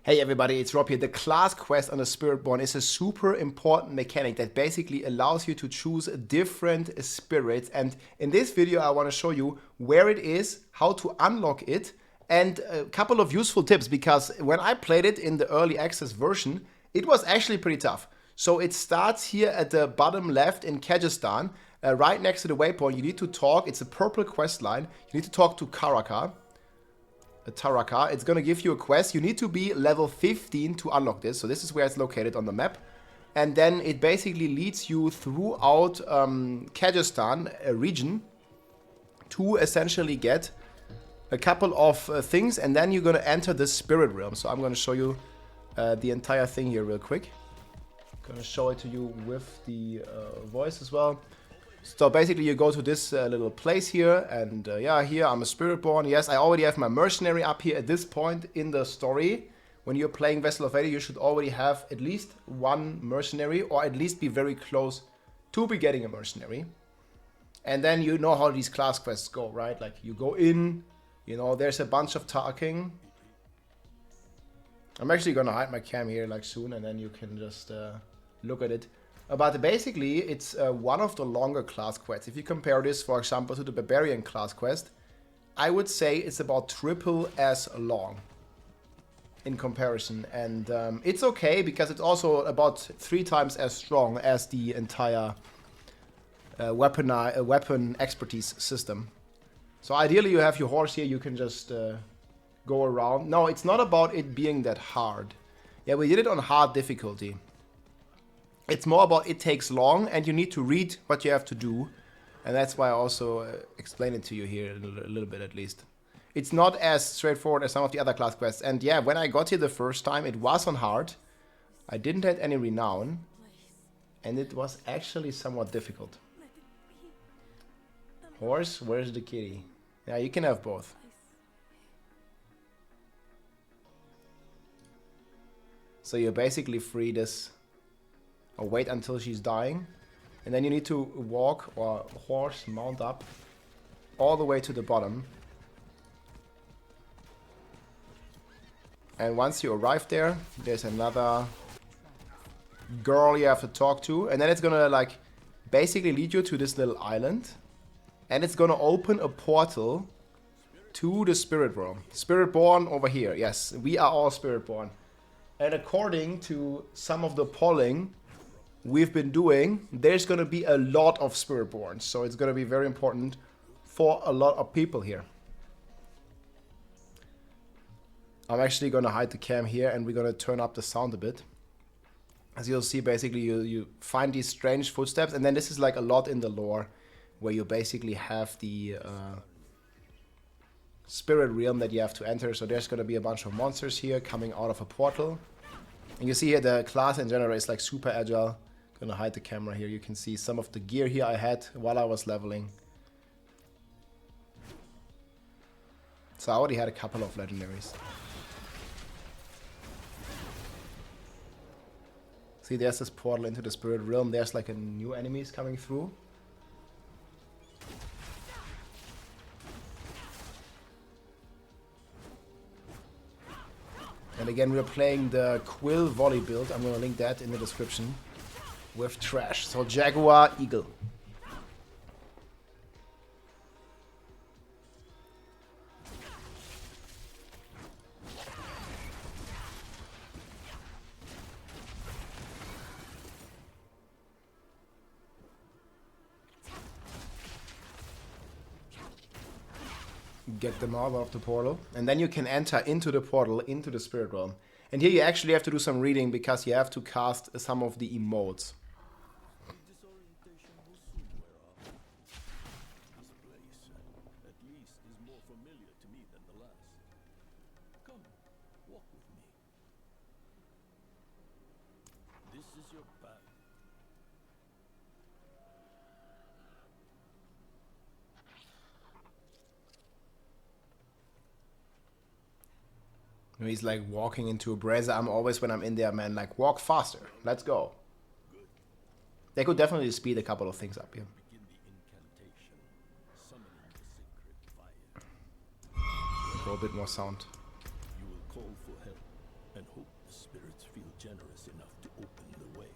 Hey everybody, it's Rob here. The class quest on the Spiritborn is a super important mechanic that basically allows you to choose different spirits. And in this video, I want to show you where it is, how to unlock it, and a couple of useful tips, because when I played it in the early access version, it was actually pretty tough. So it starts here at the bottom left in Kyrgyzstan, right next to the waypoint. You need to talk, it's a purple quest line. You need to talk to Karaka. Taraka. It's gonna give you a quest. You need to be level 15 to unlock this. So this is where it's located on the map. And then it basically leads you throughout Kyrgyzstan region to essentially get a couple of things. And then you're gonna enter the spirit realm. So I'm gonna show you the entire thing here real quick. Gonna show it to you with the voice as well. So basically you go to this little place here, and yeah, here I'm a Spiritborn. Yes, I already have my mercenary up here at this point in the story. When you're playing Vessel of Fate, you should already have at least one mercenary, or at least be very close to be getting a mercenary. And then you know how these class quests go, right? Like you go in, you know, there's a bunch of talking. I'm actually gonna hide my cam here like soon, and then you can just look at it. But basically, it's one of the longer class quests. If you compare this, for example, to the Barbarian class quest, I would say it's about triple as long in comparison. And it's okay, because it's also about 3 times as strong as the entire weapon expertise system. So ideally, you have your horse here, you can just go around. No, it's not about it being that hard. Yeah, we did it on hard difficulty. It's more about it takes long, and you need to read what you have to do. And that's why I also explain it to you here a little bit at least. It's not as straightforward as some of the other class quests. And yeah, when I got here the first time, it was on hard. I didn't have any renown. And it was actually somewhat difficult. Horse, where's the kitty? Yeah, you can have both. So you basically free this, or wait until she's dying, and then you need to walk or horse mount up all the way to the bottom. And once you arrive there, there's another girl you have to talk to, and then it's gonna like basically lead you to this little island, and it's gonna open a portal to the spirit realm. Spiritborn over here. Yes, we are all Spiritborn. And according to some of the polling we've been doing, there's gonna be a lot of Spiritborn, so it's gonna be very important for a lot of people here. I'm actually gonna hide the cam here, and we're gonna turn up the sound a bit. As you'll see, basically you find these strange footsteps, and then this is like a lot in the lore, where you basically have the spirit realm that you have to enter. So there's gonna be a bunch of monsters here coming out of a portal. And you see here the class in general is like super agile. Gonna hide the camera here. You can see some of the gear here I had while I was leveling. So I already had a couple of legendaries. See, there's this portal into the spirit realm. There's like a new enemies coming through. And again, we're playing the Quill volley build. I'm gonna link that in the description. With trash. So Jaguar, Eagle. Get them out of the portal. And then you can enter into the portal, into the spirit realm. And here you actually have to do some reading, because you have to cast some of the emotes. He's like walking into a brazier. I'm always, when I'm in there, man, like, walk faster. Let's go. They could definitely speed a couple of things up here. Go a bit more sound. You will call for help and hope enough to open the way.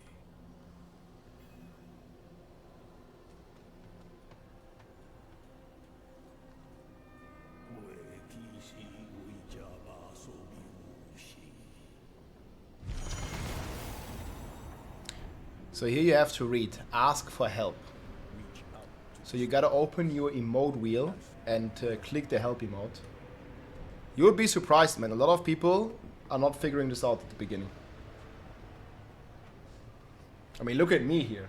So here you have to read, ask for help. So you gotta open your emote wheel and click the help emote. You'll be surprised, man. A lot of people are not figuring this out at the beginning. I mean, look at me here.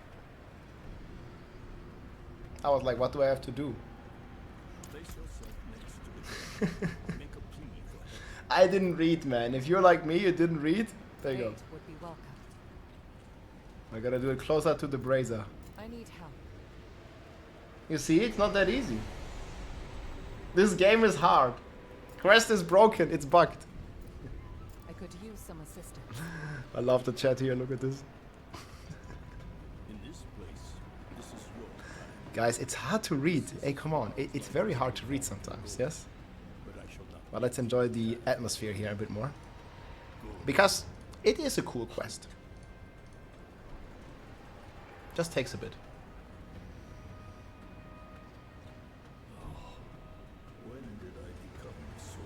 I was like, what do I have to do? I didn't read, man. If you're like me, you didn't read. There you go. Would be welcome. I gotta do it closer to the brazier. I need help. You see, it's not that easy. This game is hard. Quest is broken. It's bugged. I could use some assistance. I love the chat here. Look at this. In this place, this is your time. Guys, it's hard to read. Hey, come on. It's very hard to read sometimes, yes? But I shall not. But let's enjoy the atmosphere here a bit more. Because it is a cool quest. Just takes a bit. When did I become so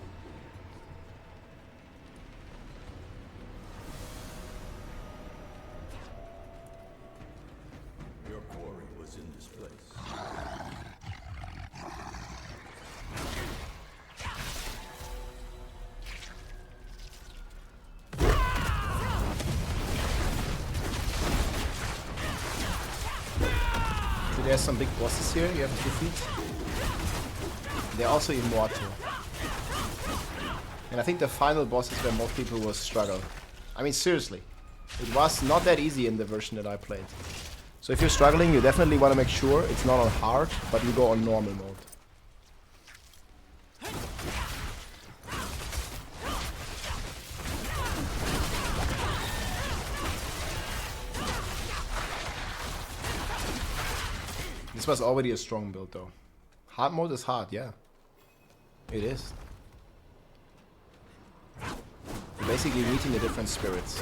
good? Your quarry was in this place. There's some big bosses here you have to defeat. They're also immortal. And I think the final boss is where most people will struggle. I mean, seriously. It was not that easy in the version that I played. So if you're struggling, you definitely want to make sure it's not on hard, but you go on normal mode. This was already a strong build though. Hard mode is hard, yeah. It is. You're basically meeting the different spirits.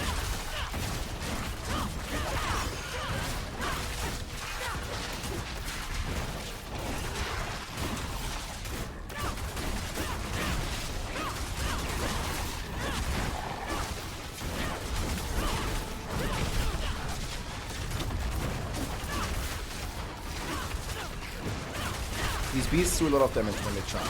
These beasts do a lot of damage when they charge.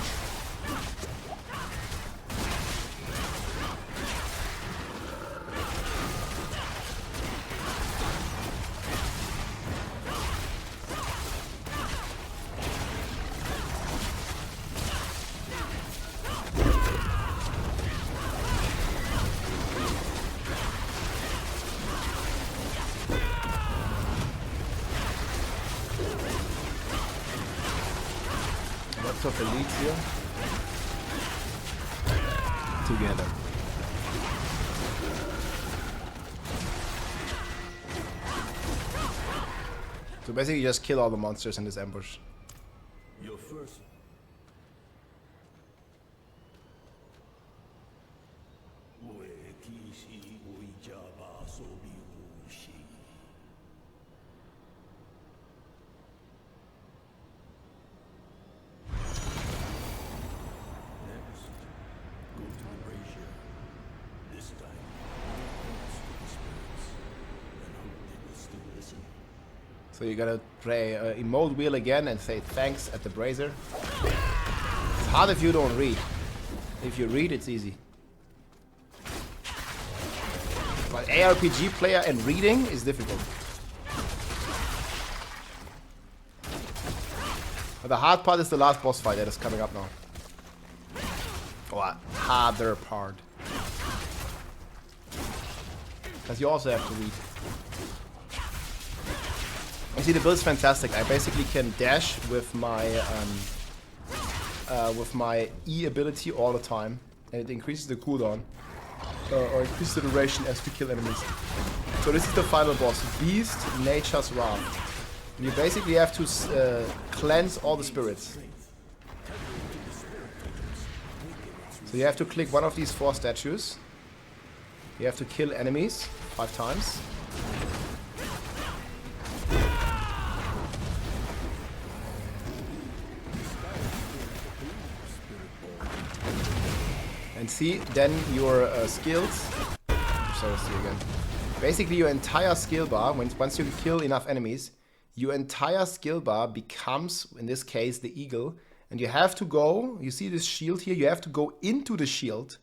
Lots of elites here. Together. So basically you just kill all the monsters in this ambush. Your first. Next, go to the brazier. This time, dance with the spirits, and hope they will still listen. So you gotta play emote wheel again and say thanks at the brazier. It's hard if you don't read. If you read, it's easy. But ARPG player and reading is difficult. But the hard part is the last boss fight that is coming up now. Or harder part. Because you also have to read. You see, the build is fantastic. I basically can dash with my E ability all the time, and it increases the cooldown or increases the duration as we kill enemies. So this is the final boss, Beast Nature's Wrath. And you basically have to cleanse all the spirits. So you have to click one of these 4 statues. You have to kill enemies 5 times. And see, then your skills... Sorry, see again. Basically, your entire skill bar, once you kill enough enemies, your entire skill bar becomes, in this case, the eagle. And you have to go, you see this shield here, you have to go into the shield.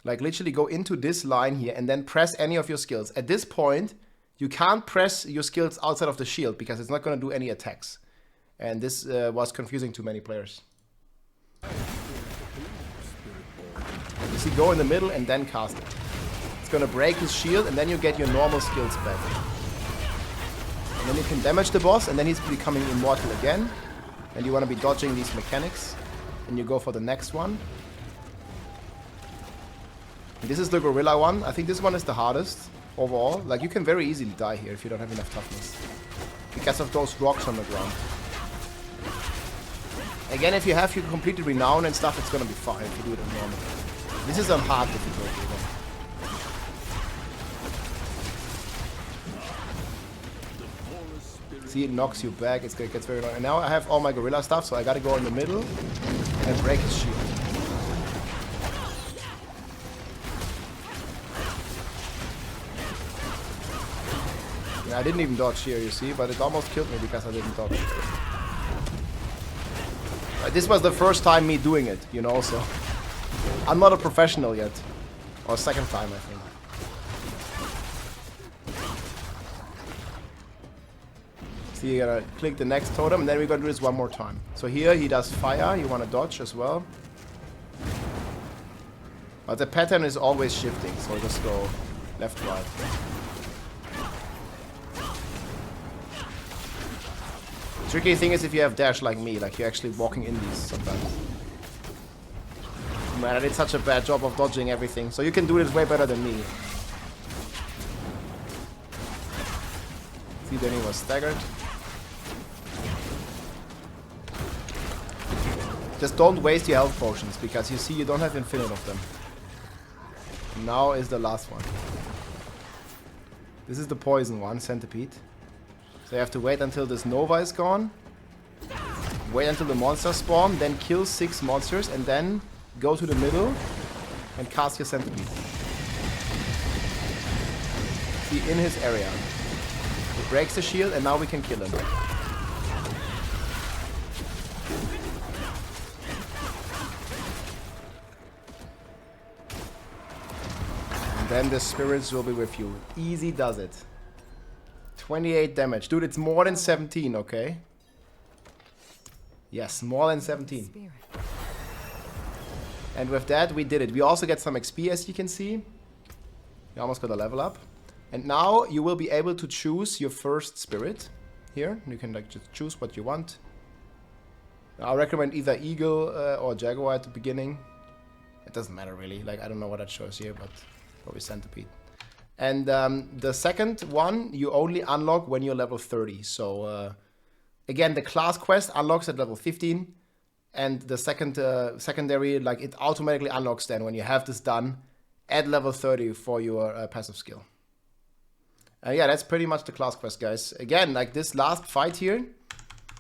Like literally go into this line here and then press any of your skills. At this point, you can't press your skills outside of the shield because it's not going to do any attacks. And this was confusing to many players. You see, go in the middle and then cast it. It's going to break his shield and then you get your normal skills back. And then you can damage the boss and then he's becoming immortal again. And you want to be dodging these mechanics. And you go for the next one. This is the gorilla one. I think this one is the hardest overall. Like, you can very easily die here if you don't have enough toughness. Because of those rocks on the ground. Again, if you have your completed renown and stuff, it's gonna be fine if you do it on normal. This is on hard difficulty though. See, it knocks you back. It gets very annoying. And now I have all my gorilla stuff, so I gotta go in the middle and break his shield. I didn't even dodge here, you see, but it almost killed me because I didn't dodge. This was the first time me doing it, you know, so... I'm not a professional yet. Or second time, I think. See, you gotta click the next totem, and then we're gonna do this one more time. So here, he does fire, you wanna dodge as well. But the pattern is always shifting, so just go left, right. Tricky thing is if you have dash like me, like you're actually walking in these sometimes. Man, I did such a bad job of dodging everything, so you can do this way better than me. See, then he was staggered. Just don't waste your health potions, because you see you don't have infinite of them. Now is the last one. This is the poison one, centipede. So you have to wait until this Nova is gone. Wait until the monsters spawn, then kill 6 monsters, and then go to the middle and cast your centipede. See, in his area. It breaks the shield, and now we can kill him. And then the spirits will be with you. Easy does it. 28 damage. Dude, it's more than 17, okay? Yes, more than 17. And with that, we did it. We also get some XP, as you can see. We almost got a level up. And now you will be able to choose your first spirit. Here, you can like just choose what you want. I recommend either eagle or jaguar at the beginning. It doesn't matter really. Like, I don't know what that shows here, but probably centipede. And the second one you only unlock when you're level 30. So again, the class quest unlocks at level 15. And the secondary, like, it automatically unlocks then when you have this done at level 30 for your passive skill. Yeah, that's pretty much the class quest, guys. Again, like this last fight here,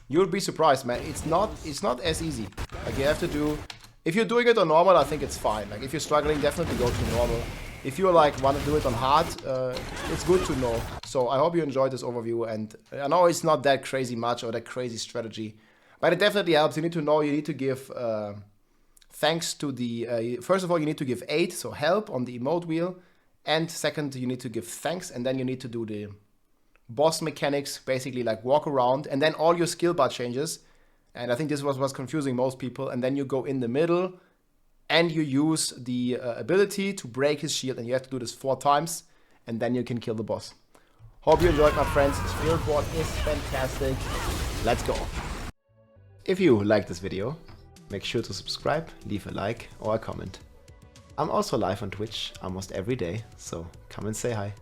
you'll be surprised, man. It's not as easy. Like, you have to do... If you're doing it on normal, I think it's fine. Like, if you're struggling, definitely go to normal. If you like want to do it on hard, it's good to know. So I hope you enjoyed this overview, and I know it's not that crazy much or that crazy strategy, but it definitely helps. You need to know, you need to give thanks to the... first of all, you need to give aid, so help on the emote wheel. And second, you need to give thanks, and then you need to do the boss mechanics, basically like walk around, and then all your skill bar changes. And I think this was confusing most people. And then you go in the middle, and you use the ability to break his shield, and you have to do this 4 times, and then you can kill the boss. Hope you enjoyed, my friends. Spiritborn is fantastic. Let's go. If you liked this video, make sure to subscribe, leave a like or a comment. I'm also live on Twitch almost every day, so come and say hi.